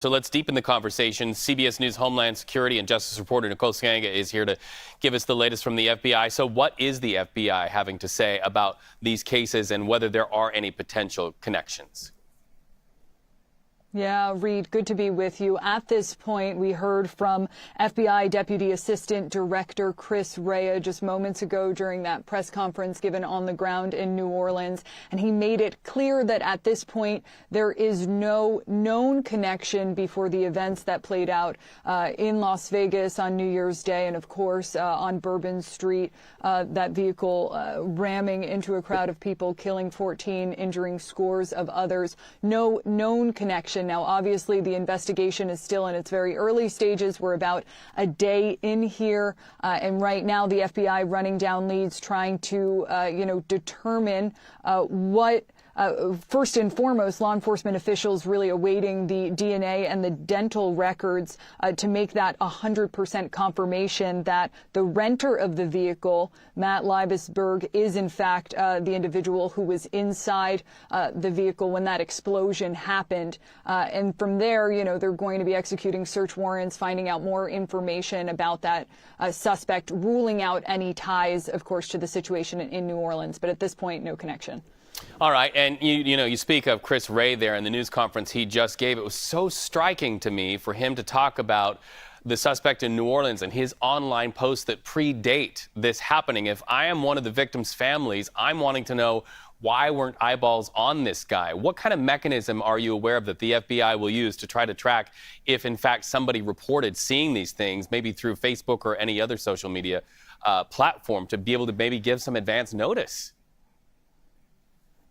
So let's deepen the conversation. CBS News Homeland Security and Justice reporter Nicole Sganga is here to give us the latest from the FBI. So what is the FBI having to say about these cases and whether there are any potential connections? Yeah, Reed, good to be with you. At this point, we heard from FBI Deputy Assistant Director Chris Rea just moments ago during that press conference given on the ground in New Orleans. And he made it clear that at this point, there is no known connection before the events that played out in Las Vegas on New Year's Day. And of course, on Bourbon Street, that vehicle ramming into a crowd of people, killing 14, injuring scores of others. No known connection. Now, obviously, the investigation is still in its very early stages. We're about a day in here. And right now, the FBI running down leads, trying to, determine what. First and foremost, law enforcement officials really awaiting the DNA and the dental records to make that 100% confirmation that the renter of the vehicle, Matt Liebesberg, is in fact the individual who was inside the vehicle when that explosion happened. And from there, they're going to be executing search warrants, finding out more information about that suspect, ruling out any ties, of course, to the situation in New Orleans. But at this point, no connection. All right. And, you speak of Chris Rea there in the news conference he just gave. It was so striking to me for him to talk about the suspect in New Orleans and his online posts that predate this happening. If I am one of the victims' families, I'm wanting to know why weren't eyeballs on this guy? What kind of mechanism are you aware of that the FBI will use to try to track if, in fact, somebody reported seeing these things, maybe through Facebook or any other social media platform, to be able to maybe give some advance notice?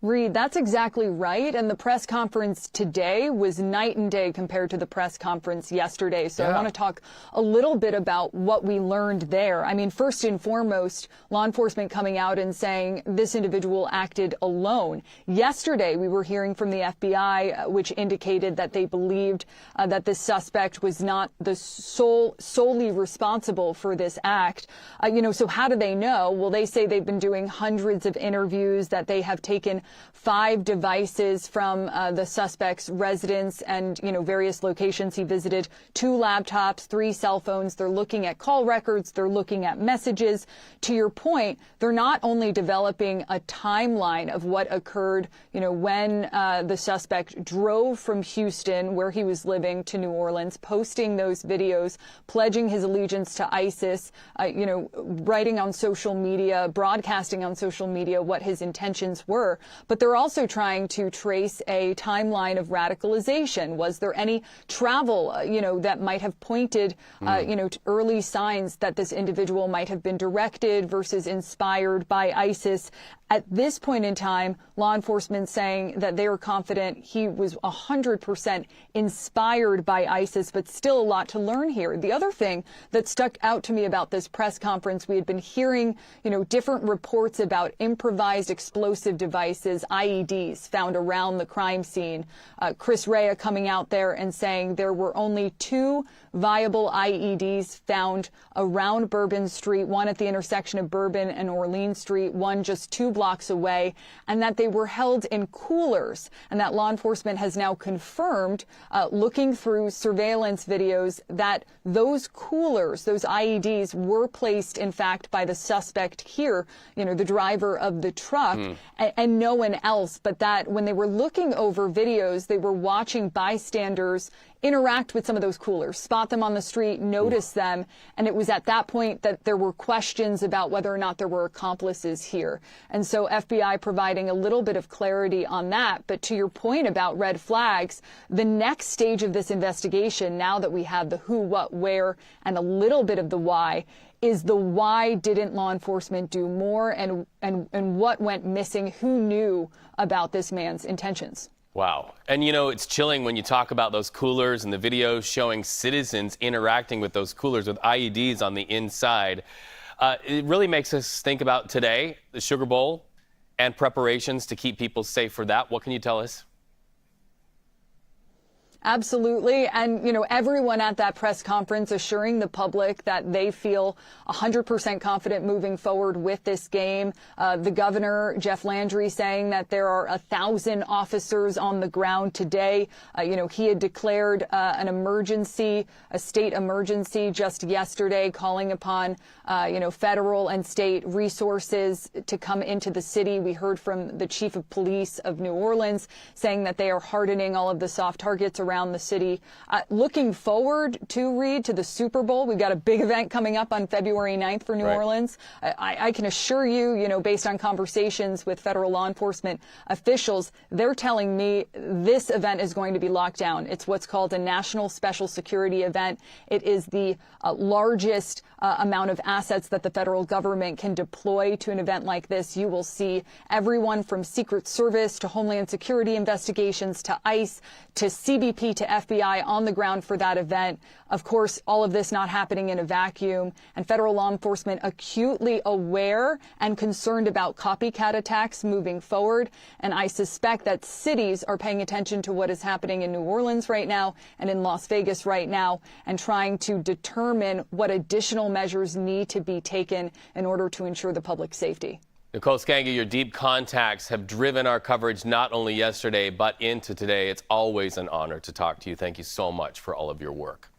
Reed, that's exactly right. And the press conference today was night and day compared to the press conference yesterday. So I want to talk a little bit about what we learned there. I mean, first and foremost, law enforcement coming out and saying this individual acted alone. Yesterday, we were hearing from the FBI, which indicated that they believed that this suspect was not the solely responsible for this act. So how do they know? Well, they say they've been doing hundreds of interviews, that they have taken 5 devices from the suspect's residence and, various locations he visited, 2 laptops, 3 cell phones. They're looking at call records. They're looking at messages. To your point, they're not only developing a timeline of what occurred, when the suspect drove from Houston, where he was living, to New Orleans, posting those videos, pledging his allegiance to ISIS, writing on social media, broadcasting on social media what his intentions were. But they're also trying to trace a timeline of radicalization. Was there any travel, that might have pointed, to early signs that this individual might have been directed versus inspired by ISIS? At this point in time, law enforcement saying that they are confident he was 100% inspired by ISIS, but still a lot to learn here. The other thing that stuck out to me about this press conference, we had been hearing, different reports about improvised explosive devices, IEDs, found around the crime scene. Chris Rea coming out there and saying there were only 2 viable IEDs found around Bourbon Street, one at the intersection of Bourbon and Orleans Street, one just 2 blocks away, and that they were held in coolers, and that law enforcement has now confirmed, looking through surveillance videos, that those coolers, those IEDs, were placed, in fact, by the suspect here, the driver of the truck, and no one else, but that when they were looking over videos, they were watching bystanders interact with some of those coolers, spot them on the street, notice them. And it was at that point that there were questions about whether or not there were accomplices here. And so FBI providing a little bit of clarity on that. But to your point about red flags, the next stage of this investigation, now that we have the who, what, where, and a little bit of the why, is the why didn't law enforcement do more, and what went missing? Who knew about this man's intentions? Wow. And, it's chilling when you talk about those coolers and the videos showing citizens interacting with those coolers with IEDs on the inside. It really makes us think about today, the Sugar Bowl, and preparations to keep people safe for that. What can you tell us? Absolutely. And, everyone at that press conference assuring the public that they feel 100% confident moving forward with this game. The governor, Jeff Landry, saying that there are 1,000 officers on the ground today. He had declared an emergency, a state emergency just yesterday, calling upon, federal and state resources to come into the city. We heard from the chief of police of New Orleans saying that they are hardening all of the soft targets around the city. Looking forward to the Super Bowl. We've got a big event coming up on February 9th for New Orleans. I can assure you, based on conversations with federal law enforcement officials, they're telling me this event is going to be locked down. It's what's called a national special security event. It is the largest amount of assets that the federal government can deploy to an event like this. You will see everyone from Secret Service to Homeland Security investigations to ICE to CBP to FBI on the ground for that event. Of course, all of this not happening in a vacuum, and federal law enforcement acutely aware and concerned about copycat attacks moving forward. And I suspect that cities are paying attention to what is happening in New Orleans right now and in Las Vegas right now and trying to determine what additional measures need to be taken in order to ensure the public safety. Nicole Sganga, your deep contacts have driven our coverage not only yesterday but into today. It's always an honor to talk to you. Thank you so much for all of your work.